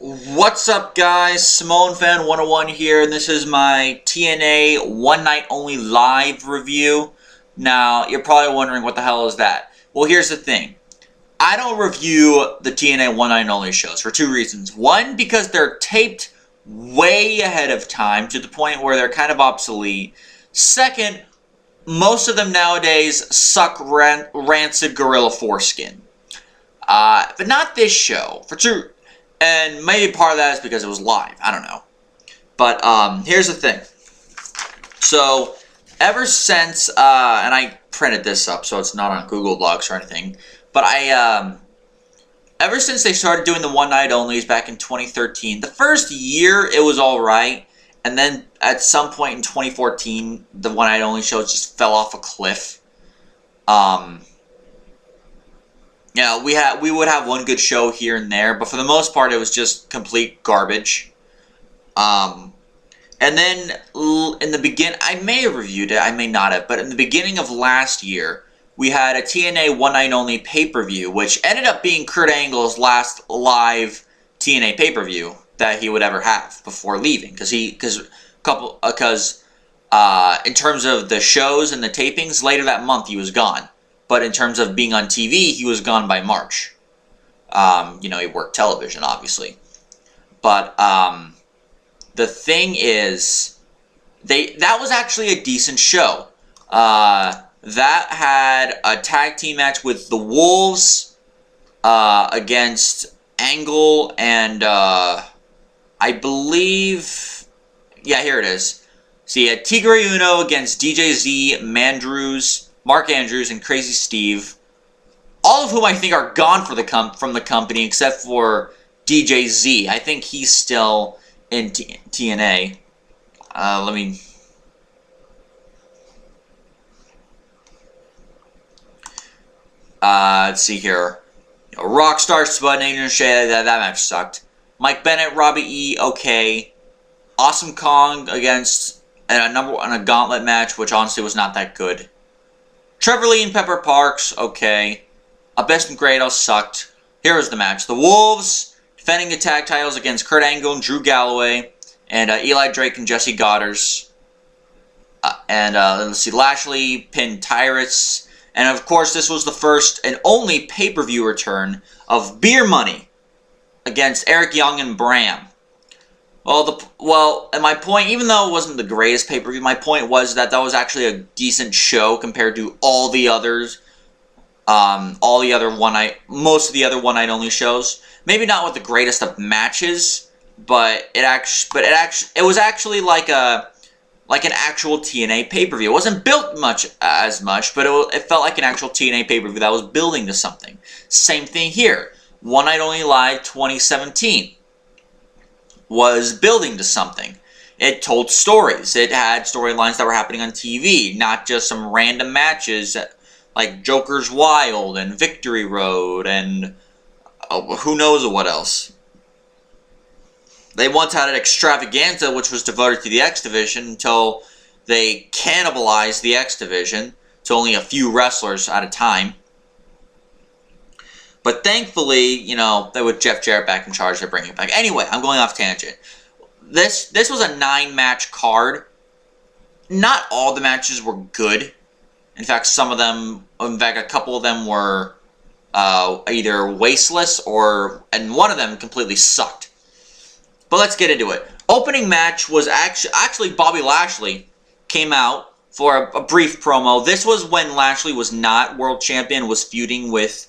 What's up, guys? Simone Fan 101 here, and this is my TNA One Night Only live review. Now, you're probably wondering what the hell is that? Well, here's the thing. I don't review the TNA One Night Only shows for two reasons. One, because they're taped way ahead of time to the point where they're kind of obsolete. Second, most of them nowadays suck rancid gorilla foreskin. But not this show. For two. And maybe part of that is because it was live. I don't know. But here's the thing. So, ever since, and I printed this up so it's not on Google Docs or anything. But ever since they started doing the one night onlys back in 2013, the first year it was alright. And then at some point in 2014, the one night only shows just fell off a cliff. Yeah, we would have one good show here and there, but for the most part, it was just complete garbage. And then in the beginning, I may have reviewed it, I may not have, but in the beginning of last year, we had a TNA One Night Only pay-per-view, which ended up being Kurt Angle's last live TNA pay-per-view that he would ever have before leaving, because in terms of the shows and the tapings, later that month he was gone. But in terms of being on TV, he was gone by March. He worked television, obviously. But the thing is, that was actually a decent show. That had a tag team match with the Wolves against Angle and I believe, yeah, here it is. So you had Tigre Uno against DJZ, Mark Andrews, and Crazy Steve, all of whom I think are gone from the company except for DJZ. I think he's still in TNA. Let's see here. Rockstar, Spud, and Shera, that match sucked. Mike Bennett, Robbie E, okay. Awesome Kong against a gauntlet match, which honestly was not that good. Trevor Lee and Pepper Parks, okay. Best and Great sucked. Here was the match. The Wolves defending the tag titles against Kurt Angle and Drew Galloway, and Eli Drake and Jessie Godderz. Let's see, Lashley pinned Tyrus. And of course, this was the first and only pay-per-view return of Beer Money against Eric Young and Bram. And my point, even though it wasn't the greatest pay-per-view, my point was that was actually a decent show compared to all the others, most of the other one-night only shows. Maybe not with the greatest of matches, but it was actually like an actual TNA pay-per-view. It wasn't built as much, but it felt like an actual TNA pay-per-view that was building to something. Same thing here. One Night Only Live 2017. Was building to something. It told stories. It had storylines that were happening on TV, not just some random matches like Joker's Wild and Victory Road and who knows what else. They once had an extravaganza which was devoted to the X Division until they cannibalized the X Division to only a few wrestlers at a time. But thankfully, with Jeff Jarrett back in charge, they're bringing it back. Anyway, I'm going off tangent. This was a 9-match card. Not all the matches were good. In fact, a couple of them were either wasteless and one of them completely sucked. But let's get into it. Opening match was actually Bobby Lashley came out for a brief promo. This was when Lashley was not world champion, was feuding with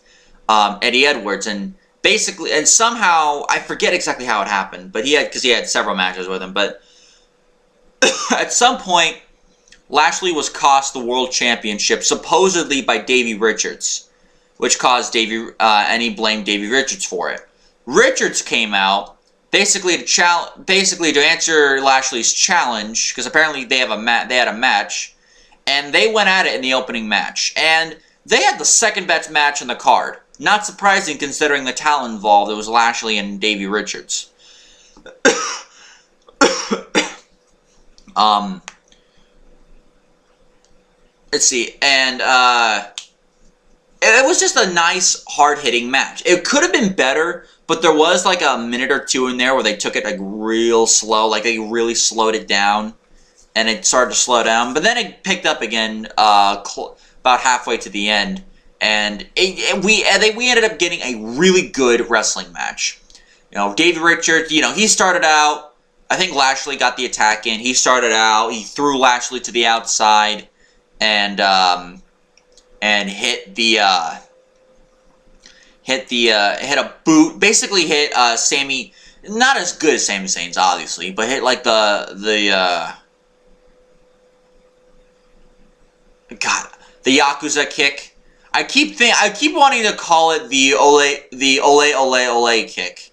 Eddie Edwards, and somehow, I forget exactly how it happened, but because he had several matches with him, but at some point, Lashley was cost the world championship, supposedly by Davey Richards, which caused and he blamed Davey Richards for it. Richards came out, basically to answer Lashley's challenge, because apparently they had a match, and they went at it in the opening match, and they had the second best match on the card. Not surprising considering the talent involved. It was Lashley and Davey Richards. Let's see. And it was just a nice, hard-hitting match. It could have been better, but there was like a minute or two in there where they took it like real slow, like they really slowed it down, and it started to slow down. But then it picked up again about halfway to the end, and we ended up getting a really good wrestling match. Davey Richards, he started out. I think Lashley got the attack in. He started out. He threw Lashley to the outside, and hit a boot. Basically hit Sami. Not as good as Sami Zayn's, obviously, but hit like the Yakuza kick. I keep wanting to call it the ole kick,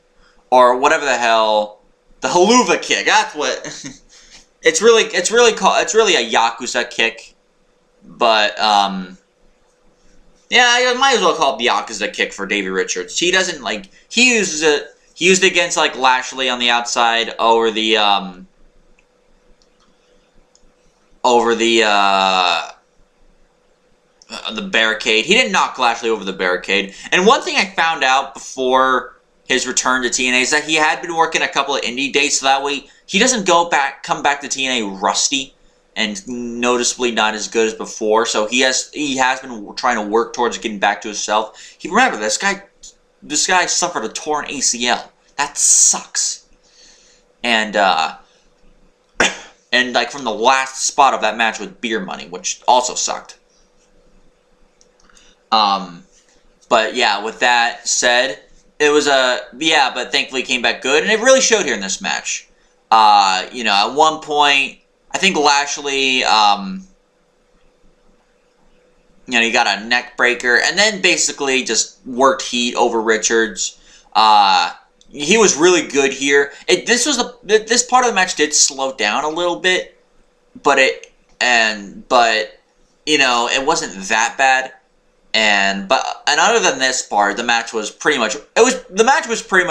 or whatever the hell, the haluva kick. That's what it's really a Yakuza kick, but yeah, I might as well call it the Yakuza kick for Davey Richards. He doesn't he uses it. He used it against like Lashley on the outside over the barricade. He didn't knock Lashley over the barricade. And one thing I found out before his return to TNA is that he had been working a couple of indie dates, so that way he doesn't come back to TNA rusty and noticeably not as good as before. So he has been trying to work towards getting back to himself. Remember, this guy suffered a torn ACL. That sucks. And like from the last spot of that match with Beer Money, which also sucked. But yeah, with that said, it was but thankfully came back good, and it really showed here in this match. At one point, I think Lashley, he got a neck breaker, and then basically just worked heat over Richards. He was really good here. This part of the match did slow down a little bit, but it wasn't that bad. And other than this part, the match was pretty much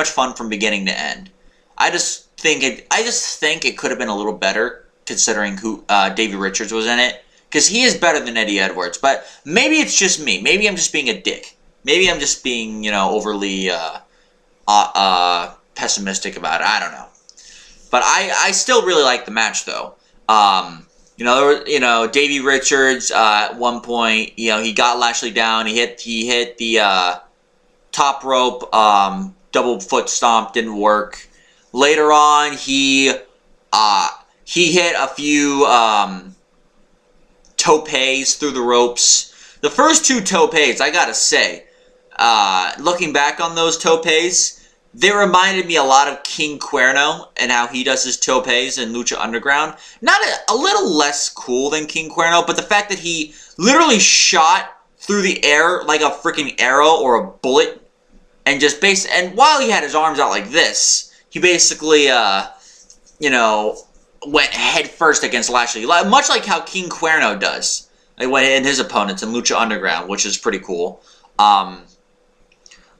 fun from beginning to end. I just think it could have been a little better considering who Davey Richards was in it, because he is better than Eddie Edwards. But maybe it's just me. Maybe I'm just being a dick. Maybe I'm just being overly pessimistic about it. I don't know. But I still really like the match though. Davey Richards at one point, he got Lashley down. He hit the top rope double foot stomp, didn't work. Later on, he hit a few topes through the ropes. The first two topes, I gotta say, looking back on those topes, they reminded me a lot of King Cuerno and how he does his topes in Lucha Underground. Not a little less cool than King Cuerno, but the fact that he literally shot through the air like a freaking arrow or a bullet, and and while he had his arms out like this, he basically went head first against Lashley, much like how King Cuerno does. Like when in his opponents in Lucha Underground, which is pretty cool.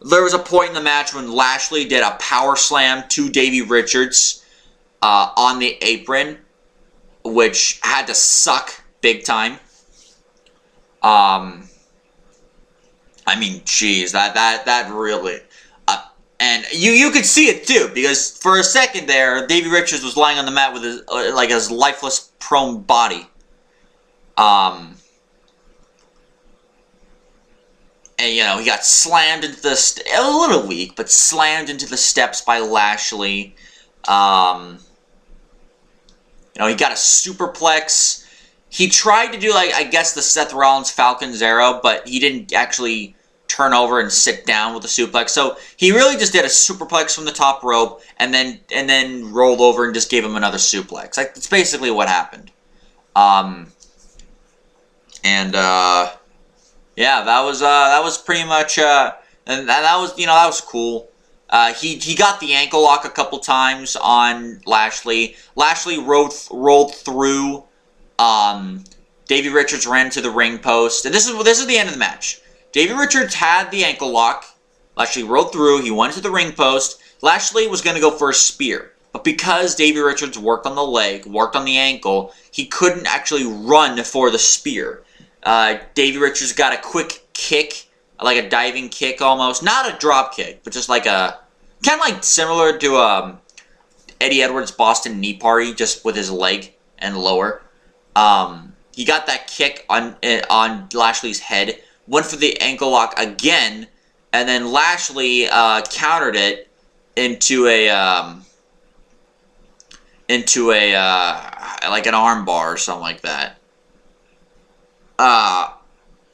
There was a point in the match when Lashley did a power slam to Davey Richards on the apron, which had to suck big time. I mean, jeez, that really, and you could see it too, because for a second there, Davey Richards was lying on the mat with his lifeless prone body. And, he got slammed into a little weak, but slammed into the steps by Lashley. He got a superplex. He tried to do, I guess, the Seth Rollins Falcon's Arrow, but he didn't actually turn over and sit down with the suplex. So he really just did a superplex from the top rope, and then rolled over and just gave him another suplex. That's basically what happened. Yeah, that was pretty much, and that was cool. He got the ankle lock a couple times on Lashley. Lashley rolled through. Davey Richards ran to the ring post, and this is the end of the match. Davey Richards had the ankle lock. Lashley rolled through. He went to the ring post. Lashley was going to go for a spear, but because Davey Richards worked on the leg, worked on the ankle, he couldn't actually run for the spear. Davey Richards got a quick kick, like a diving kick almost. Not a drop kick, but just like a Kind of like similar to Eddie Edwards' Boston Knee Party, just with his leg and lower. He got that kick on Lashley's head, went for the ankle lock again, and then Lashley countered it into a like an arm bar or something like that.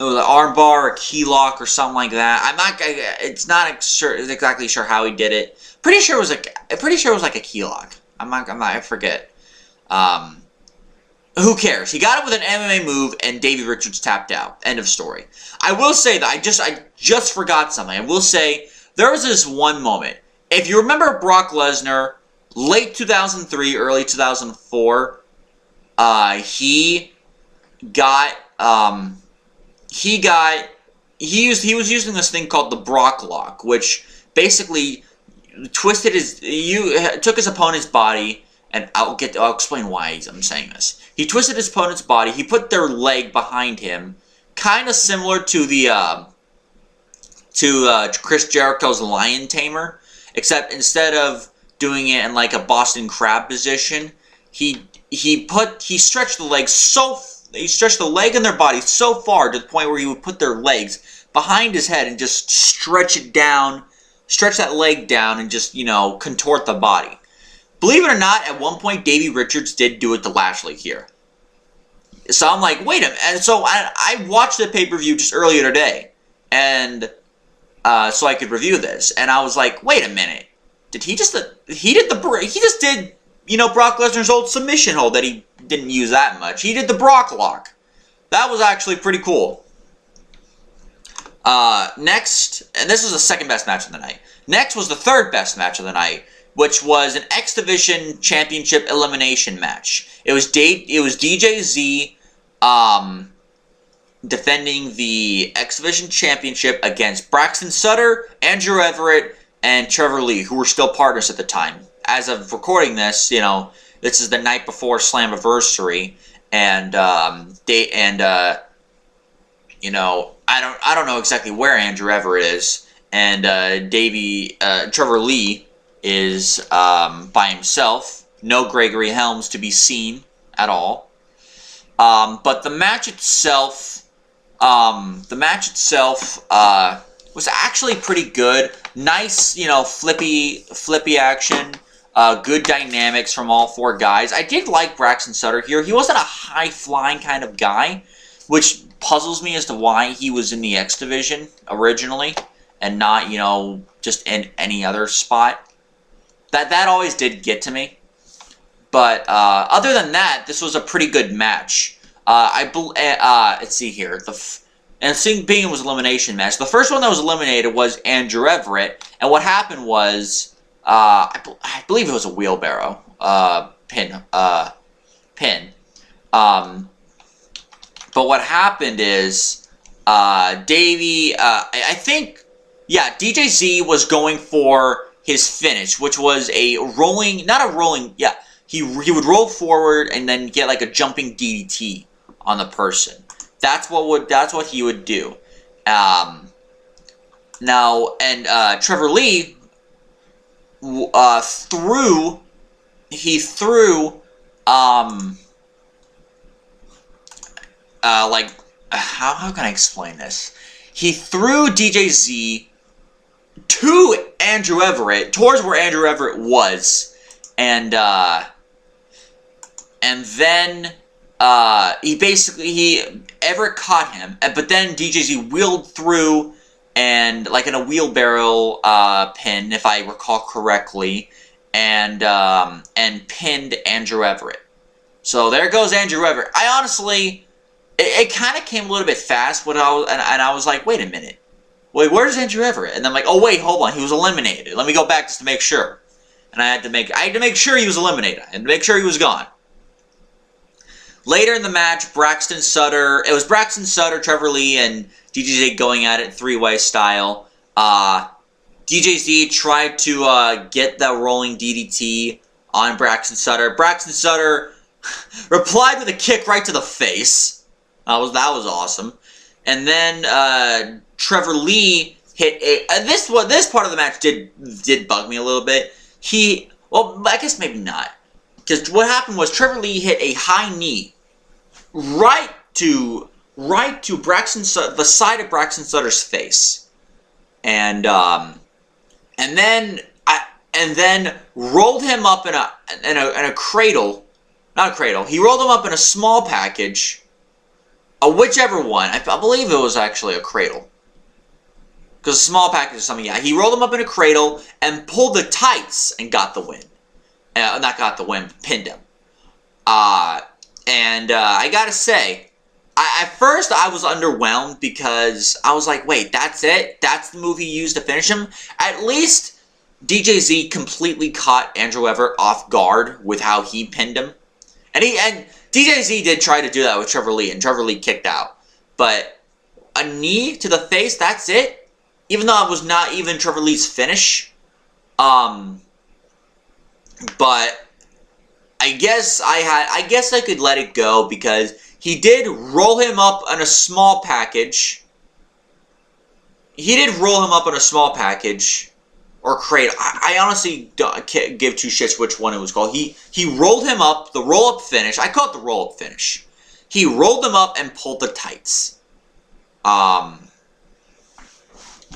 It was an arm bar, a key lock, or something like that. It's not exactly sure how he did it. Pretty sure it was like a key lock. I forget. Who cares? He got it with an MMA move, and Davey Richards tapped out. End of story. I will say that I just forgot something. I will say there was this one moment. If you remember Brock Lesnar, late 2003, early 2004, he was using this thing called the Brock Lock, which basically took his opponent's body, and I'll explain why I'm saying this. He twisted his opponent's body. He put their leg behind him, kind of similar to the Chris Jericho's Lion Tamer, except instead of doing it in like a Boston Crab position, he stretched the leg and their body so far to the point where he would put their legs behind his head and just stretch that leg down and just, contort the body. Believe it or not, at one point, Davey Richards did do it to Lashley here. So I'm like, wait a minute. And so I watched the pay-per-view just earlier today, and so I could review this. And I was like, wait a minute. He just did Brock Lesnar's old submission hold that he didn't use that much. He did the Brock Lock. That was actually pretty cool. Next, and this was the second best match of the night. Next was the third best match of the night, which was an X Division Championship elimination match. It was DJZ defending the X Division Championship against Braxton Sutter, Andrew Everett, and Trevor Lee, who were still partners at the time. As of recording this, this is the night before Slammiversary, and I don't know exactly where Andrew Everett is, and Trevor Lee is by himself. No Gregory Helms to be seen at all. But the match itself was actually pretty good. Nice, flippy action. Good dynamics from all four guys. I did like Braxton Sutter here. He wasn't a high-flying kind of guy, which puzzles me as to why he was in the X Division originally and not, just in any other spot. That always did get to me. But other than that, this was a pretty good match. Let's see here. Being it was an elimination match, the first one that was eliminated was Andrew Everett, and what happened was, I believe it was a wheelbarrow pin. But what happened is, Davey, DJZ was going for his finish, which was he would roll forward and then get like a jumping DDT on the person. That's what he would do. Trevor Lee threw how can I explain this? He threw DJZ to Andrew Everett, towards where Andrew Everett was, and then Everett caught him, but then DJZ wheeled through and like in a wheelbarrow pin, if I recall correctly, and pinned Andrew Everett. So there goes Andrew Everett. I honestly, it kind of came a little bit fast when I was like, wait a minute. Wait, where's Andrew Everett? And then I'm like, oh wait, hold on, he was eliminated. Let me go back just to make sure. And I had to make sure he was eliminated. I had to make sure he was gone. Later in the match, it was Braxton Sutter, Trevor Lee, and DJZ going at it three-way style. DJZ tried to get the rolling DDT on Braxton Sutter. Braxton Sutter replied with a kick right to the face. That was awesome. And then Trevor Lee hit a this part of the match did bug me a little bit. Well, I guess maybe not, because what happened was Trevor Lee hit a high knee right to Braxton, the side of Braxton Sutter's face, and then rolled him up in a cradle, not a cradle. He rolled him up in a small package, whichever one. I believe it was actually a cradle, because a small package is something. Yeah, he rolled him up in a cradle and pulled the tights and got the win. Not got the win, but pinned him. I gotta say, at first I was underwhelmed because I was like, wait, that's it? That's the move he used to finish him? At least DJZ completely caught Andrew Everett off guard with how he pinned him. And DJZ did try to do that with Trevor Lee, and Trevor Lee kicked out. But a knee to the face, that's it? Even though it was not even Trevor Lee's finish. But I guess I could let it go because he did roll him up in a small package. Or cradle. I honestly can't give two shits which one it was called. He rolled him up, the roll-up finish. I call it the roll-up finish. He rolled him up and pulled the tights.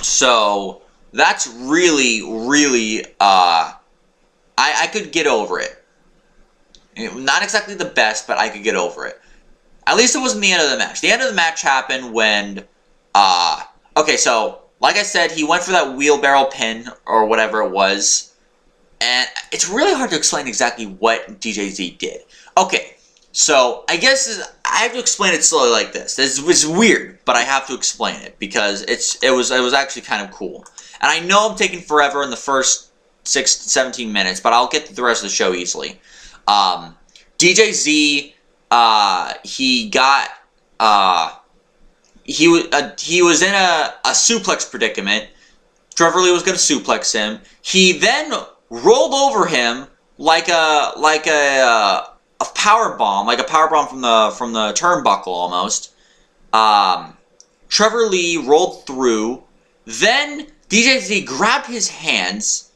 So that's really, really, I could get over it. Not exactly the best, but I could get over it. At least it wasn't the end of the match. The end of the match happened when, okay, so, like I said, he went for that wheelbarrow pin, or whatever it was, and it's really hard to explain exactly what DJZ did. Okay, so, I guess I have to explain it slowly like this. It's weird, but I have to explain it, because it was actually kind of cool. And I know I'm taking forever in the first 17 minutes, but I'll get through the rest of the show easily. DJZ, he was in a suplex predicament. Trevor Lee was going to suplex him. He then rolled over him like a power bomb, from the turnbuckle almost. Trevor Lee rolled through. Then DJZ grabbed his hands,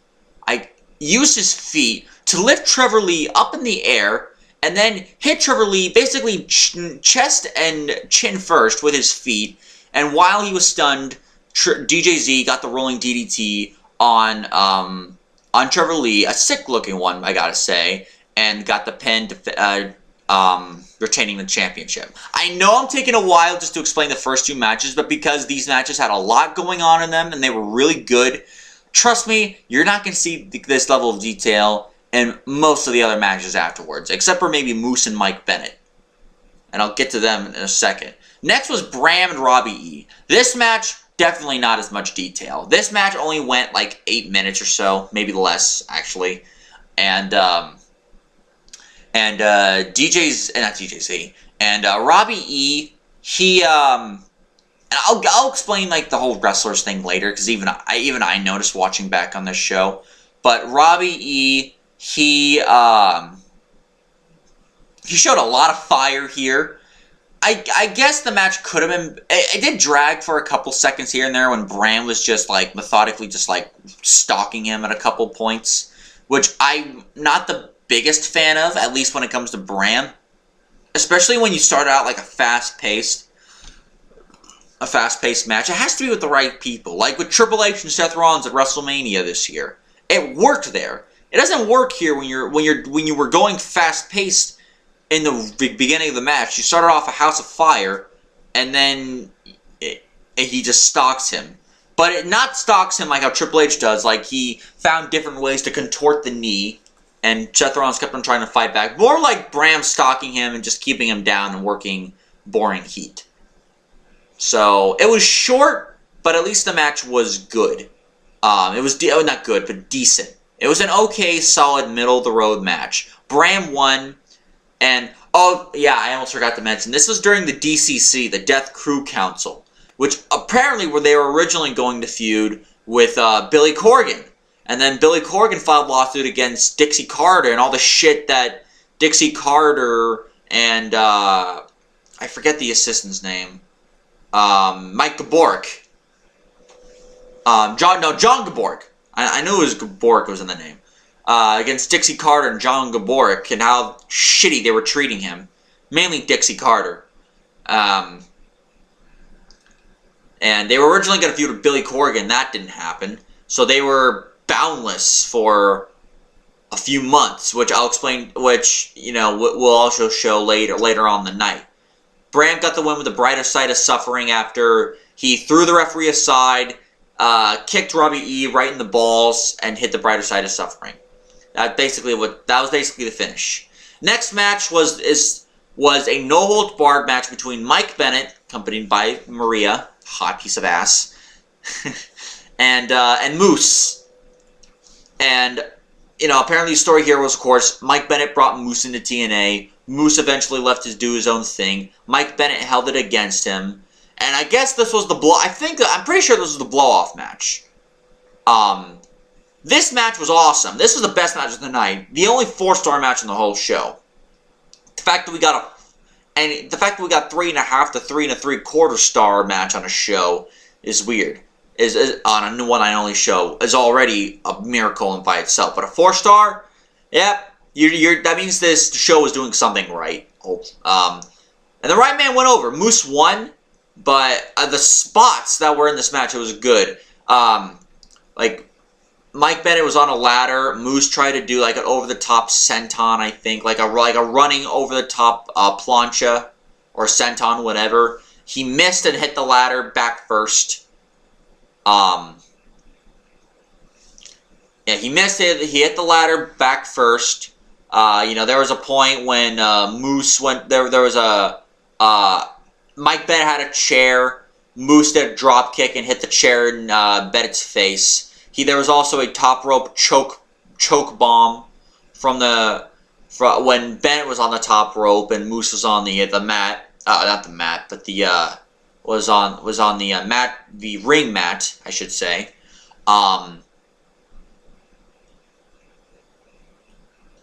used his feet to lift Trevor Lee up in the air, and then hit Trevor Lee basically chest and chin first with his feet. And while he was stunned, DJZ got the rolling DDT on Trevor Lee, a sick-looking one, I gotta say, and got the pin to retaining the championship. I know I'm taking a while just to explain the first two matches, but because these matches had a lot going on in them and they were really good, trust me, you're not going to see this level of detail in most of the other matches afterwards, except for maybe Moose and Mike Bennett. And I'll get to them in a second. Next was Bram and Robbie E. This match, definitely not as much detail. This match only went like 8 minutes or so, maybe less, actually. And Robbie E, he, and I'll explain like the whole wrestlers thing later, because even I noticed watching back on this show. But Robbie E, he showed a lot of fire here. I guess the match could have been... It did drag for a couple seconds here and there when Bram was just like methodically just like stalking him at a couple points, which I'm not the biggest fan of, at least when it comes to Bram. Especially when you start out like a fast-paced match. It has to be with the right people. Like with Triple H and Seth Rollins at WrestleMania this year. It worked there. It doesn't work here when you were going fast-paced in the beginning of the match. You started off a House of Fire, and then he just stalks him. But it not stalks him like how Triple H does. Like he found different ways to contort the knee, and Seth Rollins kept on trying to fight back. More like Bram stalking him and just keeping him down and working boring heat. So it was short, but at least the match was good. It was not good, but decent. It was an okay, solid, middle-of-the-road match. Bram won, and, oh, yeah, I almost forgot to mention, this was during the DCC, the Death Crew Council, which apparently they were originally going to feud with Billy Corgan. And then Billy Corgan filed a lawsuit against Dixie Carter and all the shit that Dixie Carter and, I forget the assistant's name, Mike Gaborik. John Gaborik. I knew it was Gaborik was in the name. Against Dixie Carter and John Gaborik, and how shitty they were treating him. Mainly Dixie Carter. And they were originally going to feud with Billy Corgan. That didn't happen. So they were boundless for a few months, which I'll explain, which, you know, we'll also show later on the night. Bram got the win with the brighter side of suffering after he threw the referee aside, kicked Robbie E right in the balls, and hit the brighter side of suffering. That was basically the finish. Next match was a no-holds-barred match between Mike Bennett, accompanied by Maria, hot piece of ass, and Moose. And, you know, apparently the story here was, of course, Mike Bennett brought Moose into TNA. Moose eventually left to do his own thing. Mike Bennett held it against him. And I guess this was the I'm pretty sure this was the blow-off match. This match was awesome. This was the best match of the night. The only 4-star match in the whole show. The fact that we got 3.5 to 3 3/4 star match on a show is weird. Is on a one and only show is already a miracle in by itself. But a 4-star, yeah, that means this show was doing something right. And the right man went over. Moose won, but the spots that were in this match, it was good. Like Mike Bennett was on a ladder. Moose tried to do like an over-the-top senton, I think, like a running over-the-top plancha or senton, whatever. He missed and hit the ladder back first. Yeah, he missed it. He hit the ladder back first. You know, there was a point when Moose went. There was a Mike Bennett had a chair. Moose did a drop kick and hit the chair in Bennett's face. There was also a top rope choke bomb when Bennett was on the top rope and Moose was on the mat. Not the mat, but was on the mat, the ring mat, I should say.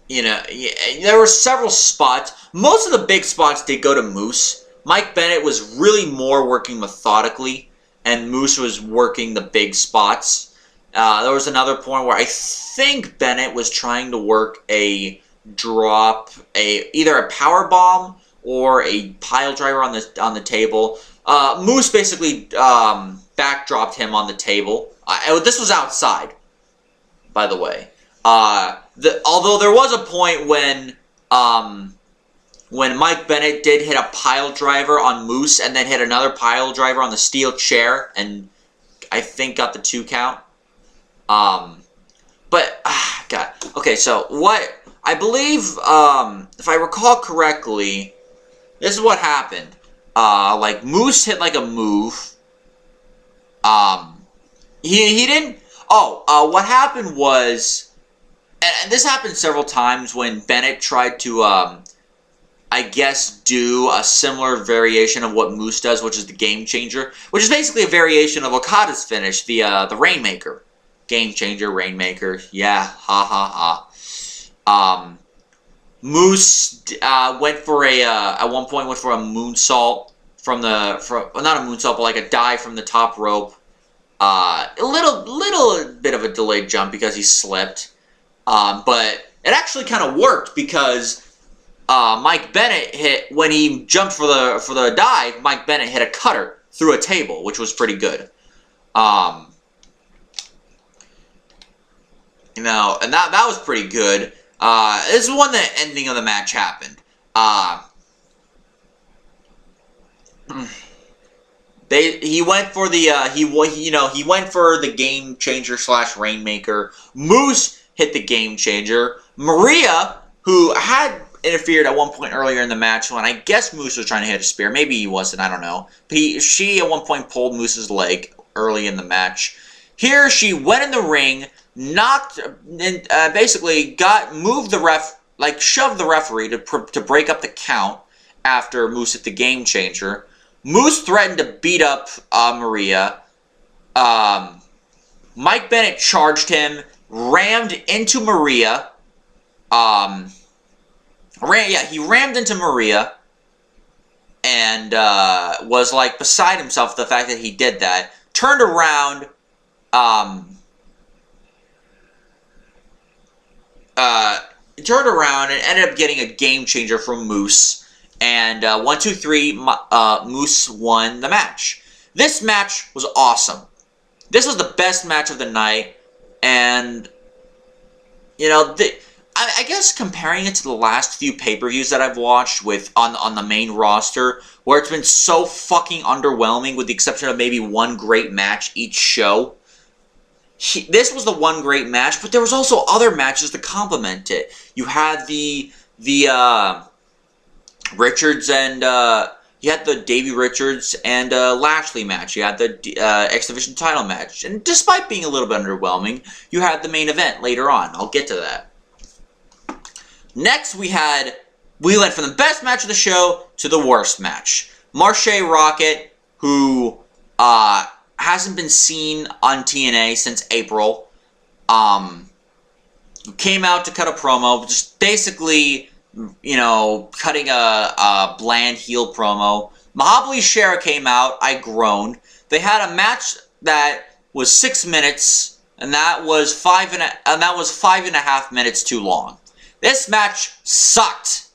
You know, there were several spots. Most of the big spots did go to Moose. Mike Bennett was really more working methodically, and Moose was working the big spots. There was another point where I think Bennett was trying to work either a power bomb or a pile driver on the table. Moose basically backdropped him on the table. This was outside, by the way. Although there was a point when Mike Bennett did hit a pile driver on Moose and then hit another pile driver on the steel chair and I think got the 2 count. God. Okay, so what I believe, if I recall correctly, this is what happened. Like Moose hit like a move. He didn't. What happened was, and this happened several times when Bennett tried to, I guess, do a similar variation of what Moose does, which is the Game Changer, which is basically a variation of Okada's finish, the Rainmaker. Game Changer, Rainmaker, yeah, ha. Moose went for at one point went for a moonsault not a moonsault, but like a dive from the top rope. A little bit of a delayed jump because he slipped, but it actually kind of worked because Mike Bennett hit when he jumped for the dive. Mike Bennett hit a cutter through a table, which was pretty good. You know, and that was pretty good. This is when the ending of the match happened. He went for the Game Changer / Rainmaker. Moose hit the Game Changer. Maria, who had interfered at one point earlier in the match when I guess Moose was trying to hit a spear. Maybe he wasn't, I don't know. But she at one point pulled Moose's leg early in the match. Here she went in the ring, basically shoved the referee to break up the count after Moose hit the Game Changer. Moose threatened to beat up Maria. Mike Bennett charged him, rammed into Maria. He rammed into Maria and was like beside himself the fact that he did that. Turned around turned around and ended up getting a game changer from Moose. And 1, 2, 3, Moose won the match. This match was awesome. This was the best match of the night. And, you know, I guess comparing it to the last few pay-per-views that I've watched on the main roster, where it's been so fucking underwhelming with the exception of maybe one great match each show. This was the one great match, but there was also other matches to complement it. You had the Richards and you had the Davey Richards and Lashley match. You had the X Division title match, and despite being a little bit underwhelming, you had the main event later on. I'll get to that. Next, we went from the best match of the show to the worst match. Marshe Rockett, who hasn't been seen on TNA since April, came out to cut a promo, just basically, you know, cutting a bland heel promo. Mahabali Shera came out. I groaned. They had a match that was 6 minutes, and that was 5.5 minutes too long. This match sucked.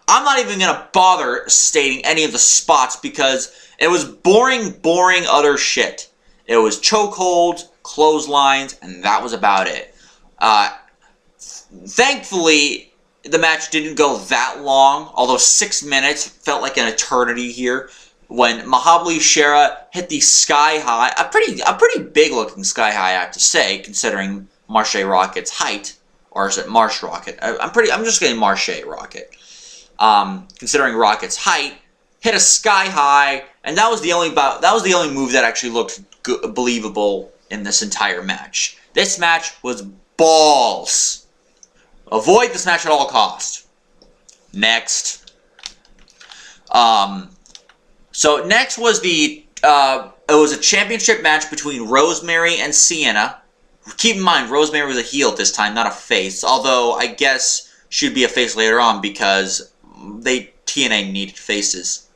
I'm not even gonna bother stating any of the spots because it was boring other shit. It was chokeholds, clotheslines, and that was about it. Thankfully, the match didn't go that long, although 6 minutes felt like an eternity here. When Mahabali Shera hit the sky high, a pretty big looking sky high, I have to say, considering Marshe Rockett's height, or is it Marshe Rockett? I'm just getting Marshe Rockett. Considering Rockett's height, hit a sky high, and that was the only move that actually looked believable in this entire match. This match was balls. Avoid this match at all costs. Next. So next was it was a championship match between Rosemary and Sienna. Keep in mind, Rosemary was a heel at this time, not a face. Although I guess she'd be a face later on because TNA needed faces.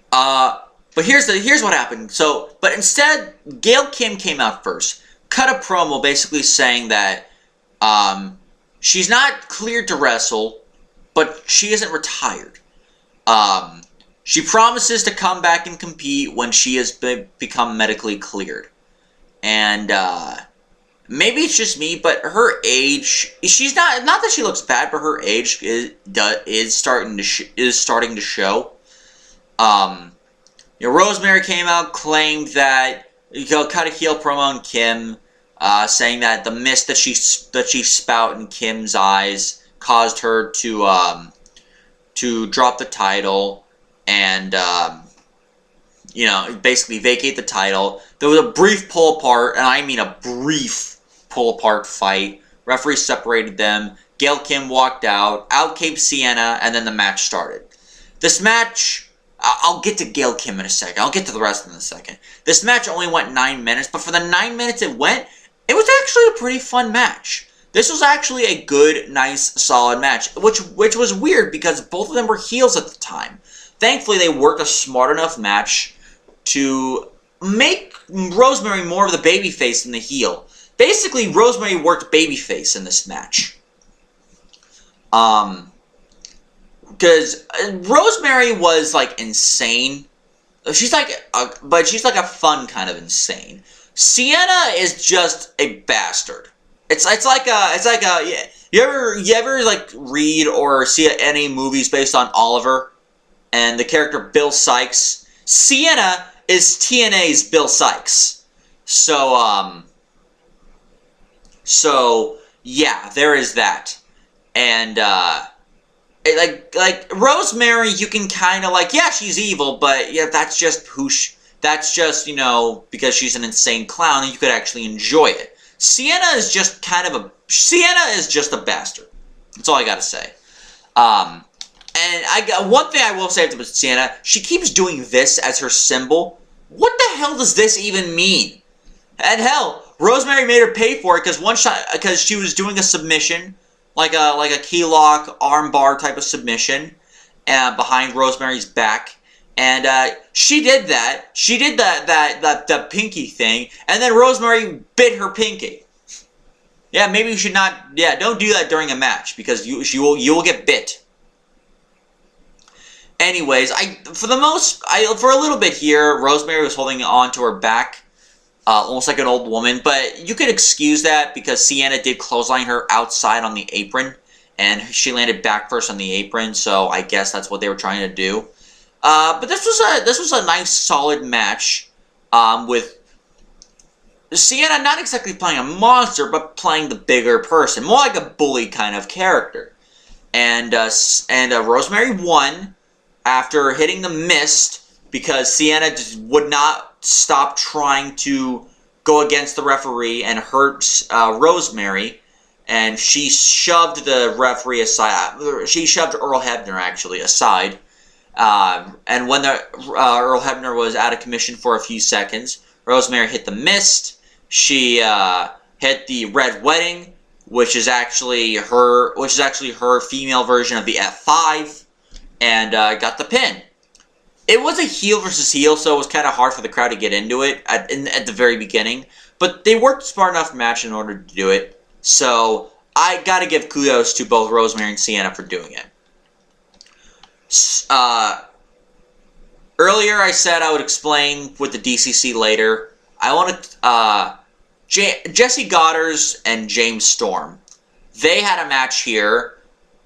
But here's what happened. But instead, Gail Kim came out first, cut a promo basically saying that she's not cleared to wrestle, but she isn't retired. She promises to come back and compete when she has become medically cleared. And maybe it's just me, but her age, she's not that she looks bad, but her age is starting to show. Rosemary came out, claimed that cut a heel promo on Kim, saying that the mist that she spout in Kim's eyes caused her to drop the title and basically vacate the title. There was a brief pull apart, and I mean a brief pull apart fight. Referee separated them. Gail Kim walked out. Out came Sienna, and then the match started. This match, I'll get to Gail Kim in a second. I'll get to the rest in a second. This match only went 9 minutes, but for the 9 minutes it went, it was actually a pretty fun match. This was actually a good, nice, solid match, which was weird because both of them were heels at the time. Thankfully, they worked a smart enough match to make Rosemary more of the babyface than the heel. Basically, Rosemary worked babyface in this match. Because Rosemary was, like, insane. She's like a fun kind of insane. Sienna is just a bastard. It's like you ever like read or see any movies based on Oliver and the character Bill Sykes? Sienna is TNA's Bill Sykes. So yeah, there is that. And like Rosemary, you can kind of like, yeah, she's evil, but yeah, that's just because she's an insane clown and you could actually enjoy it. Sienna is just a bastard. That's all I gotta say. And one thing I will say about Sienna, she keeps doing this as her symbol. What the hell does this even mean? And hell, Rosemary made her pay for it because she was doing a submission, like a key lock armbar type of submission, behind Rosemary's back, And she did that. She did the pinky thing, and then Rosemary bit her pinky. Yeah, maybe you should not. Yeah, don't do that during a match because you will get bit. Anyways, for a little bit here, Rosemary was holding on to her back, almost like an old woman. But you could excuse that because Sienna did clothesline her outside on the apron, and she landed back first on the apron. So I guess that's what they were trying to do. But this was a nice, solid match with Sienna not exactly playing a monster, but playing the bigger person, more like a bully kind of character. And Rosemary won after hitting the mist because Sienna just would not stop trying to go against the referee and hurt Rosemary. And she shoved the referee aside. She shoved Earl Hebner, actually, aside. And when Earl Hebner was out of commission for a few seconds, Rosemary hit the mist. She hit the Red Wedding, which is actually her female version of the F5, and got the pin. It was a heel versus heel, so it was kind of hard for the crowd to get into it at the very beginning. But they worked a smart enough match in order to do it. So I gotta give kudos to both Rosemary and Sienna for doing it. Earlier I said I would explain with the DCC later. I want Jessie Godderz and James Storm. They had a match here.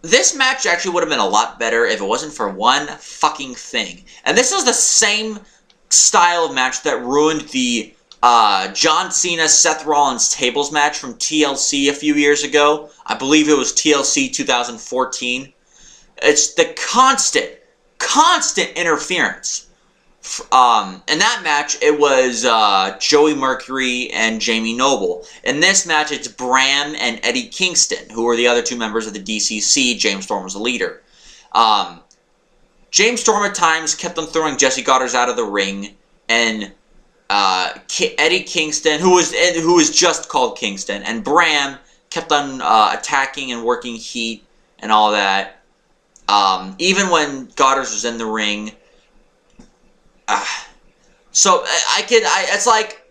This match actually would have been a lot better if it wasn't for one fucking thing. And this is the same style of match that ruined the John Cena Seth Rollins tables match from TLC a few years ago. I believe it was TLC 2014. It's the constant interference. In that match, it was Joey Mercury and Jamie Noble. In this match, it's Bram and Eddie Kingston, who were the other two members of the DCC. James Storm was the leader. James Storm at times kept on throwing Jessie Godderz out of the ring, and Eddie Kingston, who was just called Kingston, and Bram kept on attacking and working heat and all that. Even when Godderz was in the ring. So it's like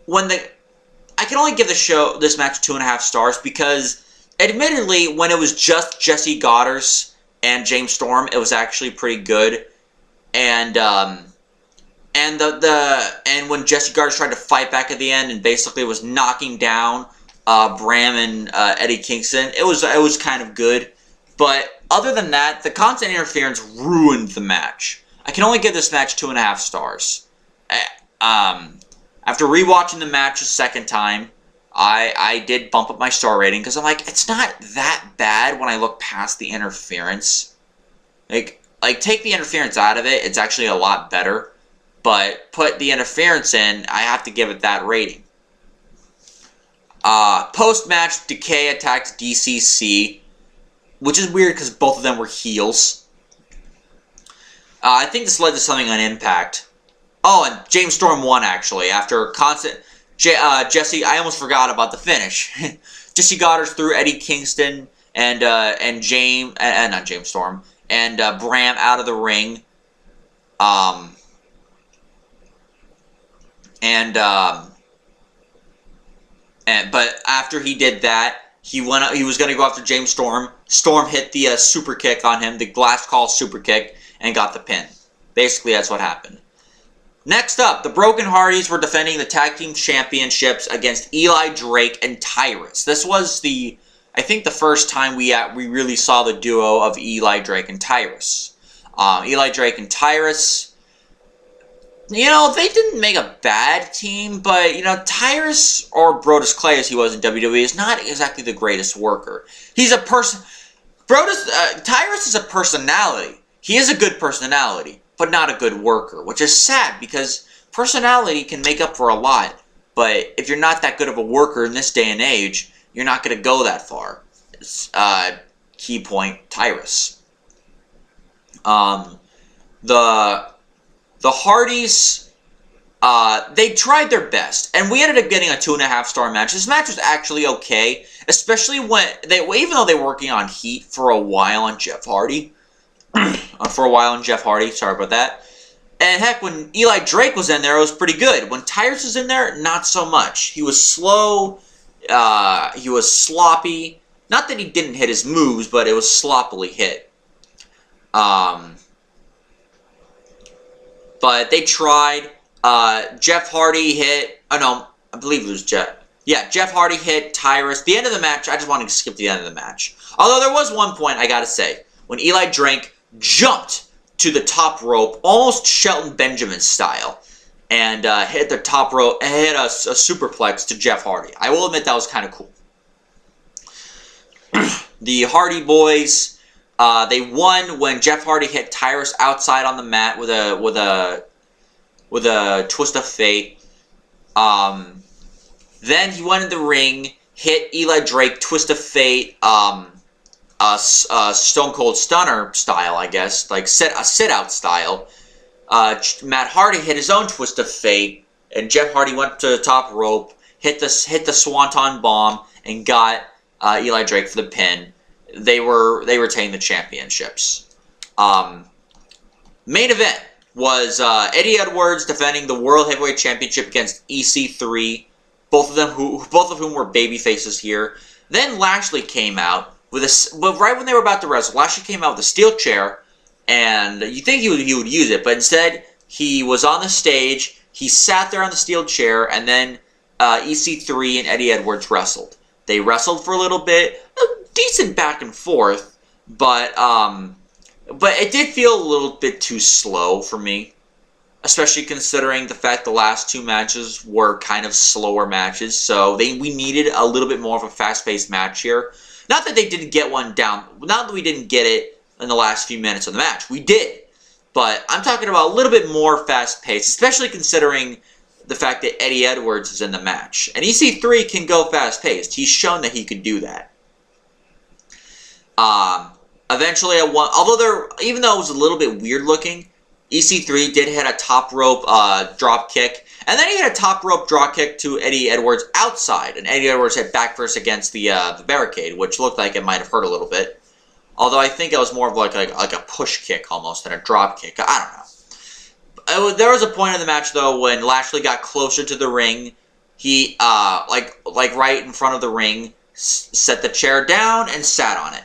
I can only give this match 2.5 stars because, admittedly, when it was just Jessie Godderz and James Storm, it was actually pretty good, and when Jessie Godderz tried to fight back at the end and basically was knocking down Bram and Eddie Kingston, it was kind of good, but other than that, the constant interference ruined the match. I can only give this match 2.5 stars. After rewatching the match a second time, I did bump up my star rating because I'm like, it's not that bad when I look past the interference. Like take the interference out of it, it's actually a lot better. But put the interference in, I have to give it that rating. Post-match, Decay attacked DCC, which is weird because both of them were heels. I think this led to something on Impact. Oh, and James Storm won, actually, after constant... Jessie, I almost forgot about the finish. Jessie Godderz threw Eddie Kingston and not James Storm, and Bram out of the ring. But after he did that, he was going to go after James Storm. Storm hit the super kick on him, the glass call super kick, and got the pin. Basically, that's what happened. Next up, the Broken Hardys were defending the Tag Team Championships against Eli Drake and Tyrus. This was I think the first time we really saw the duo of Eli Drake and Tyrus. Eli Drake and Tyrus, they didn't make a bad team, but, Tyrus, or Brodus Clay as he was in WWE, is not exactly the greatest worker. He's a person... Tyrus is a personality. He is a good personality, but not a good worker, which is sad because personality can make up for a lot. But if you're not that good of a worker in this day and age, you're not going to go that far. Key point, Tyrus. The Hardys, they tried their best, and we ended up getting a 2.5 star match. This match was actually okay, especially even though they were working on heat for a while on Jeff Hardy. Sorry about that. And heck, when Eli Drake was in there, it was pretty good. When Tyrus was in there, not so much. He was slow. He was sloppy. Not that he didn't hit his moves, but it was sloppily hit. But they tried. Jeff Hardy hit. Oh no, I believe it was Jeff. Yeah, Jeff Hardy hit Tyrus. The end of the match, I just wanted to skip the end of the match. Although there was one point I gotta say. When Eli Drake jumped to the top rope, almost Shelton Benjamin style, and hit the top rope and hit a superplex to Jeff Hardy. I will admit that was kind of cool. The Hardy Boys, they won when Jeff Hardy hit Tyrus outside on the mat with a twist of fate. Then he went in the ring, hit Eli Drake, twist of fate, Stone Cold Stunner style, I guess, like a sit-out style. Matt Hardy hit his own twist of fate, and Jeff Hardy went to the top rope, hit the Swanton Bomb, and got Eli Drake for the pin. They retained the championships. Main event was Eddie Edwards defending the World Heavyweight Championship against EC3. Both of whom were baby faces here. Then Lashley came out with right when they were about to wrestle. Lashley came out with a steel chair, and you think he would use it, but instead he was on the stage. He sat there on the steel chair, and then EC3 and Eddie Edwards wrestled. They wrestled for a little bit, a decent back and forth, but it did feel a little bit too slow for me. Especially considering the fact the last two matches were kind of slower matches, so we needed a little bit more of a fast-paced match here. Not that they didn't get one down, not that we didn't get it in the last few minutes of the match. We did, but I'm talking about a little bit more fast-paced, especially considering the fact that Eddie Edwards is in the match. And EC3 can go fast-paced. He's shown that he could do that. Eventually, although even though it was a little bit weird-looking, EC3 did hit a top rope drop kick, and then he hit a top rope drop kick to Eddie Edwards outside, and Eddie Edwards hit back first against the barricade, which looked like it might have hurt a little bit. Although I think it was more of like a push kick almost than a drop kick. I don't know. There was a point in the match though when Lashley got closer to the ring. He like right in front of the ring, set the chair down and sat on it.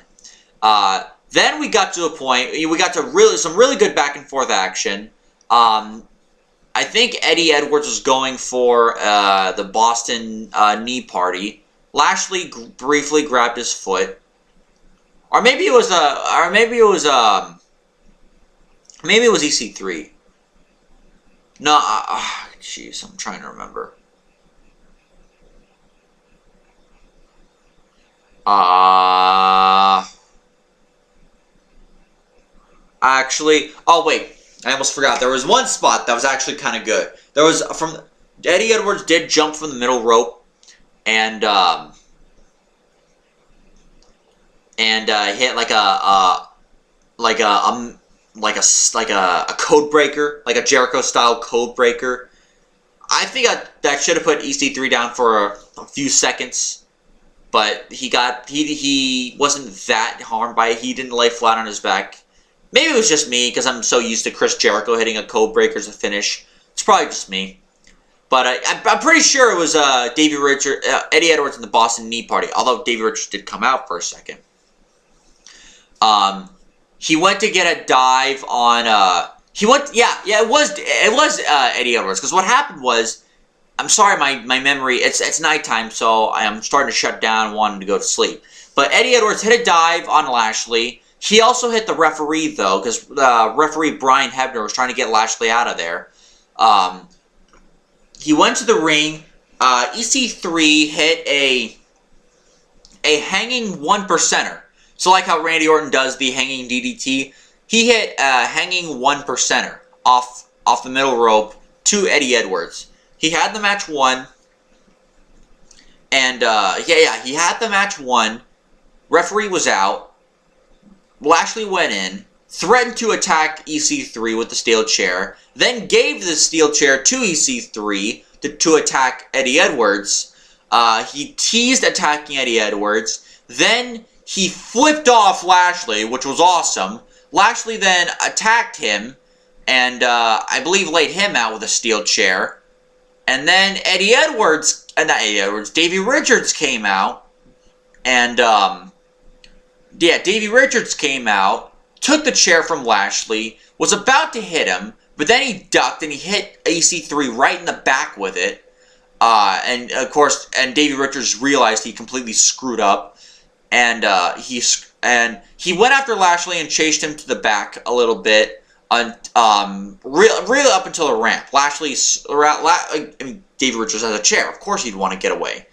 Then we got to a point, we got to some really good back and forth action. I think Eddie Edwards was going for the Boston knee party. Lashley briefly grabbed his foot, or maybe it was EC3. No, jeez, I'm trying to remember. Actually, oh wait, I almost forgot. There was one spot that was actually kind of good. There was Eddie Edwards did jump from the middle rope and hit like a code breaker, like a Jericho style code breaker. I think that should have put EC3 down for a few seconds, but he wasn't that harmed by it. He didn't lay flat on his back. Maybe it was just me, because I'm so used to Chris Jericho hitting a code breaker as a finish. It's probably just me. But I'm pretty sure it was Eddie Edwards in the Boston knee party, although Davey Richards did come out for a second. He went to get a dive on... it was Eddie Edwards, because what happened was... I'm sorry, my memory... It's nighttime, so I'm starting to shut down, wanting to go to sleep. But Eddie Edwards hit a dive on Lashley. He also hit the referee, though, because referee Brian Hebner was trying to get Lashley out of there. He went to the ring. EC3 hit a hanging 1%er. So like how Randy Orton does the hanging DDT, he hit a hanging 1%er off the middle rope to Eddie Edwards. He had the match won. And, he had the match won. Referee was out. Lashley went in, threatened to attack EC3 with the steel chair, then gave the steel chair to EC3 to attack Eddie Edwards. He teased attacking Eddie Edwards. Then he flipped off Lashley, which was awesome. Lashley then attacked him, and I believe laid him out with a steel chair. And then Davey Richards came out, and Davey Richards came out, took the chair from Lashley, was about to hit him, but then he ducked and he hit EC3 right in the back with it. And of course, Davey Richards realized he completely screwed up, and he went after Lashley and chased him to the back a little bit, really up until the ramp. Davey Richards has a chair. Of course, he'd want to get away.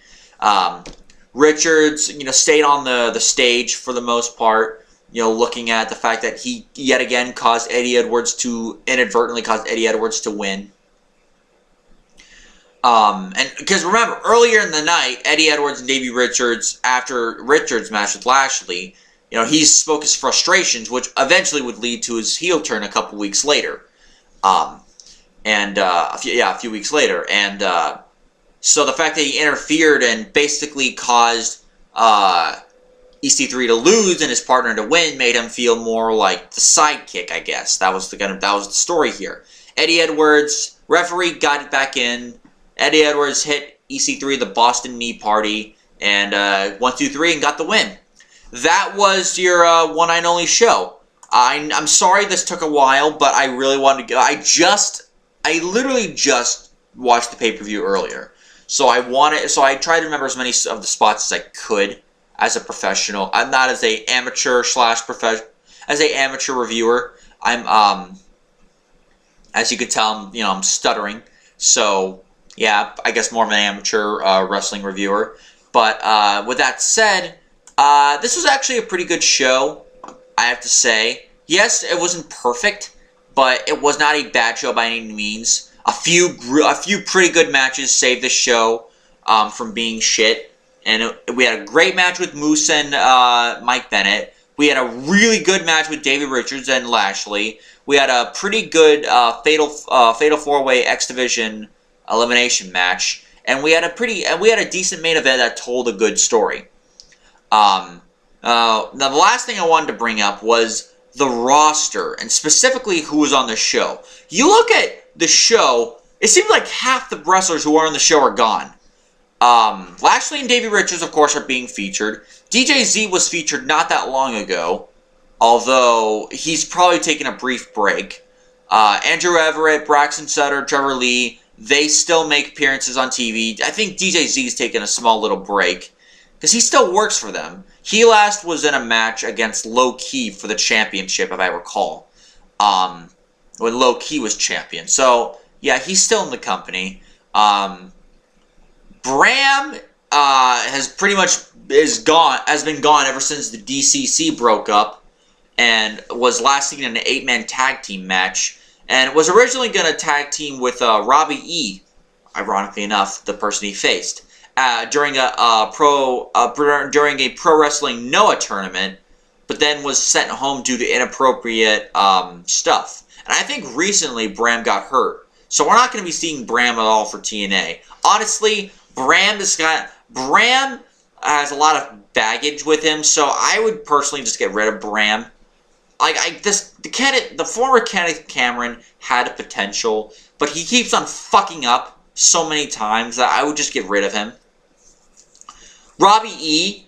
Richards, stayed on the stage for the most part. Looking at the fact that he yet again inadvertently caused Eddie Edwards to win. And because remember, earlier in the night, Eddie Edwards and Davey Richards, after Richards' match with Lashley, he spoke his frustrations, which eventually would lead to his heel turn a couple weeks later. A few weeks later. And so the fact that he interfered and basically caused EC3 to lose and his partner to win made him feel more like the sidekick, I guess. That was the story here. Eddie Edwards, referee, got it back in. Eddie Edwards hit EC3 the Boston Knee Party, and 1, 2, 3, and got the win. That was your one night only show. I'm sorry this took a while, but I really wanted to go. I literally just watched the pay-per-view earlier. So I tried to remember as many of the spots as I could as a professional. I'm not as a amateur reviewer. I'm as you can tell, I'm stuttering. So yeah, I guess more of an amateur wrestling reviewer. But with that said, this was actually a pretty good show, I have to say. Yes, it wasn't perfect, but it was not a bad show by any means. A few pretty good matches saved the show from being shit. And we had a great match with Moose and Mike Bennett. We had a really good match with Davey Richards and Lashley. We had a pretty good fatal 4-way X Division elimination match, and we had a decent main event that told a good story. Now the last thing I wanted to bring up was the roster, and specifically who was on the show. You look at the show, it seems like half the wrestlers who are on the show are gone. Lashley and Davey Richards, of course, are being featured. DJZ was featured not that long ago, although he's probably taken a brief break. Andrew Everett, Braxton, Sutter, Trevor Lee, they still make appearances on TV. I think DJZ's taken a small little break, because he still works for them. He last was in a match against Low Key for the championship, if I recall, when Low Key was champion. So, yeah, he's still in the company. Bram has been gone ever since the DCC broke up, and was last seen in an 8-man tag team match, and was originally going to tag team with Robbie E, ironically enough, the person he faced, during a pro wrestling Noah tournament, but then was sent home due to inappropriate stuff. And I think recently Bram got hurt, so we're not going to be seeing Bram at all for TNA. Honestly, Bram has a lot of baggage with him, so I would personally just get rid of Bram. The former Kenneth Cameron had a potential, but he keeps on fucking up so many times that I would just get rid of him. Robbie E,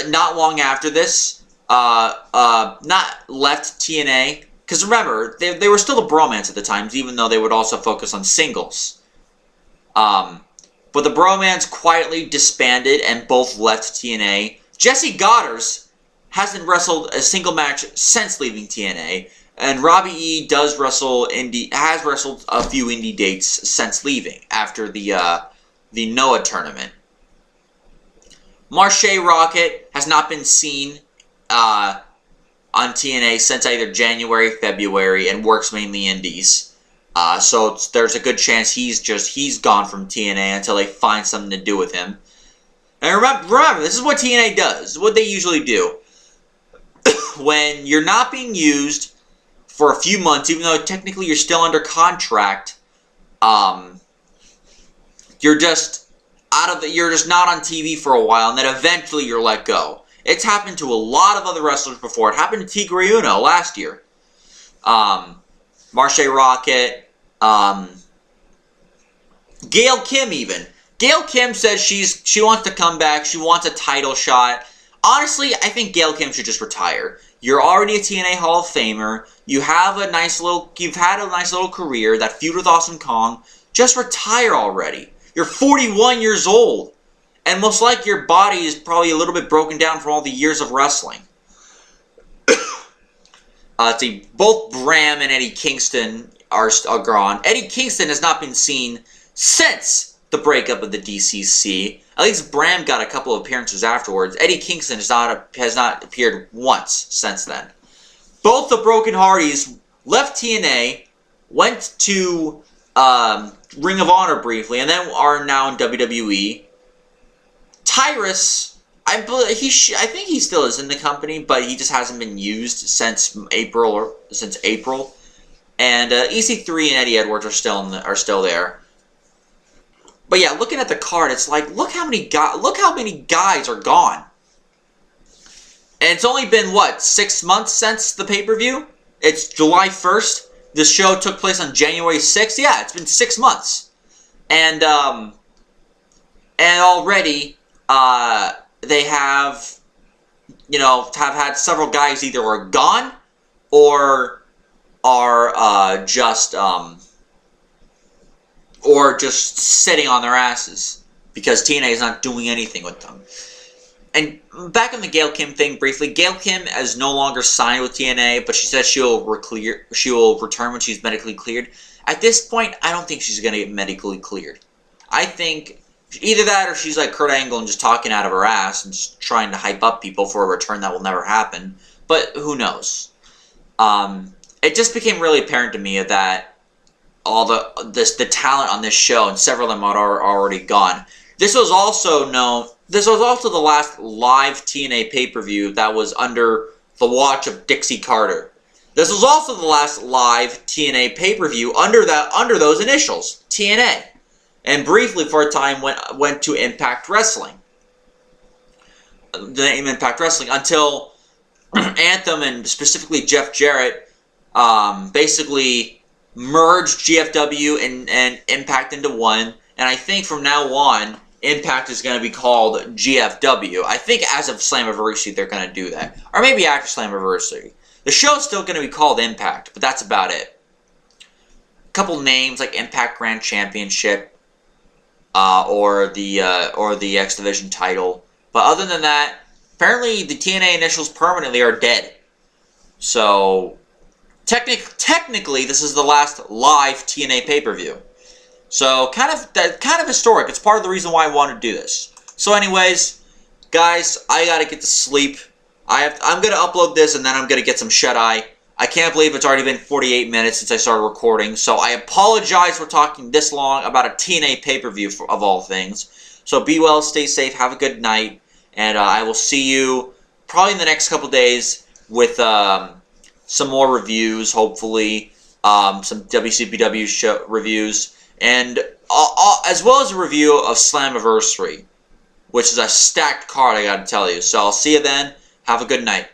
not long after this, not left TNA, because remember, they were still the bromance at the times, even though they would also focus on singles. But the bromance quietly disbanded and both left TNA. Jessie Godderz hasn't wrestled a single match since leaving TNA, and Robbie E has wrestled a few indie dates since leaving after the Noah tournament. Marshe Rockett has not been seen on TNA since either January, February, and works mainly indies. So there's a good chance he's gone from TNA until they find something to do with him. And remember, this is what TNA does. This is what they usually do. When you're not being used for a few months, even though technically you're still under contract, you're just not on TV for a while, and then eventually you're let go. It's happened to a lot of other wrestlers before. It happened to Tigre Uno last year. Marshe, Rockett, Gail Kim even. Gail Kim says she wants to come back. She wants a title shot. Honestly, I think Gail Kim should just retire. You're already a TNA Hall of Famer. You've had a nice little career. That feud with Awesome Kong. Just retire already. You're 41 years old. And most likely your body is probably a little bit broken down from all the years of wrestling. See, both Bram and Eddie Kingston are gone. Eddie Kingston has not been seen since the breakup of the DCC. At least Bram got a couple of appearances afterwards. Eddie Kingston has not appeared once since then. Both the Broken Hardys left TNA, went to Ring of Honor briefly, and then are now in WWE. Tyrus, I think he still is in the company, but he just hasn't been used since April. And EC3 and Eddie Edwards are still there. But yeah, looking at the card, it's like look how many guys are gone. And it's only been what, 6 months since the pay-per-view? It's July 1st. This show took place on January 6th. Yeah, it's been 6 months. And already they have had several guys either are gone or are just sitting on their asses because TNA is not doing anything with them. And back on the Gail Kim thing briefly, Gail Kim is no longer signed with TNA, but she says she will return when she's medically cleared. At this point, I don't think she's going to get medically cleared. I think either that or she's like Kurt Angle and just talking out of her ass and just trying to hype up people for a return that will never happen. But who knows? It just became really apparent to me that all the talent on this show, and several of them are already gone. This was also the last live TNA pay-per-view that was under the watch of Dixie Carter. This was also the last live TNA pay-per-view under those initials, TNA. And briefly for a time went to Impact Wrestling. The name Impact Wrestling until Anthem and specifically Jeff Jarrett basically merged GFW and Impact into one. And I think from now on, Impact is going to be called GFW. I think as of Slammiversary, they're going to do that. Or maybe after Slammiversary. The show's still going to be called Impact, but that's about it. A couple names like Impact Grand Championship, or the X Division title. But other than that, apparently the TNA initials permanently are dead. So technically, this is the last live TNA pay-per-view. So kind of historic. It's part of the reason why I wanted to do this. So anyways, guys, I gotta get to sleep. I'm gonna upload this and then I'm gonna get some shut-eye. I can't believe it's already been 48 minutes since I started recording. So I apologize for talking this long about a TNA pay-per-view of all things. So be well, stay safe, have a good night, and I will see you probably in the next couple days with some more reviews, hopefully, some WCPW show reviews. And as well as a review of Slammiversary, which is a stacked card, I gotta tell you. So I'll see you then. Have a good night.